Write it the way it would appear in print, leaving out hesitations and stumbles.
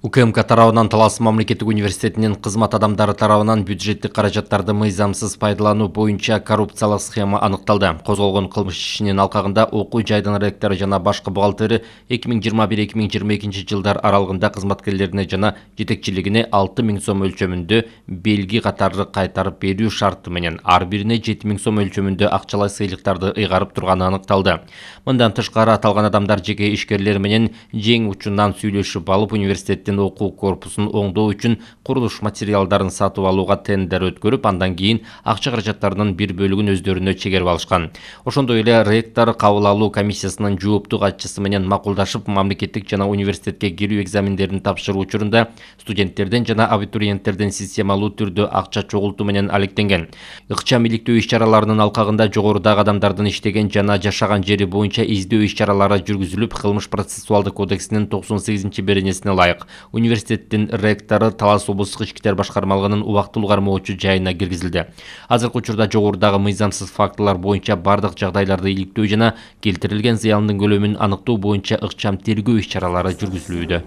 УКМК тарабынан Талас мамлекеттик университетинин кызмат адамдары тарабынан бюджеттик каражаттарды мыйзамсыз пайдалануу боюнча коррупциялык схема аныкталды. Козголгон кылмыш ишинин алкагында окуу жайдын ректору жана башкы бухгалтери 2021-2022 жылдар аралыгында кызматкерлерине жана жетекчилигине 6 000 сом өлчөмүндө белги катары кайтарып берүү шарты менен ар бирине 7 000 сом өлчөмүндө акчалай сыйлыктарды ыйгарып турганы аныкталды. Мындан тышкары аталган адамдар жеке ишкерлер менен жең учунан сүйлөшүп алып университеттин окуу корпусун оңдоо үчүн курулуш материалдарын сатып алууга тендер өткөрүп, андан кийин акча каражаттарынын бир бөлүгүн өздөрүнө чегерип алышкан. Ошондой эле ректор кабыл алуу комиссиясынын жооптуу катчысы менен макулдашып, мамлекеттик жана университетке кирүү экзамендерин тапшыруу учурунда студенттерден жана абитуриенттерден системалуу түрдө акча чогултуу менен алектенген. Ыкчам иликтөө иш-чараларынын алкагында жогорудагы адамдардын иштеген жана жашаган жери боюнча издөө иш-чаралары жүргүзүлүп, кылмыш процессуалдык кодексинин 98-беренесине ылайык университеттин ректору Талас облустук ички иштер башкармалыгынын убактылуу кармоочу жайына киргизилди. Азыркы учурда жогорудагы мыйзамсыз фактылар боюнча бардык жагдайларды иликтөө жана келтирилген зыяндын көлөмүн аныктоо боюнча ыкчам тергөө иш-чаралары жүргүзүлүүдө.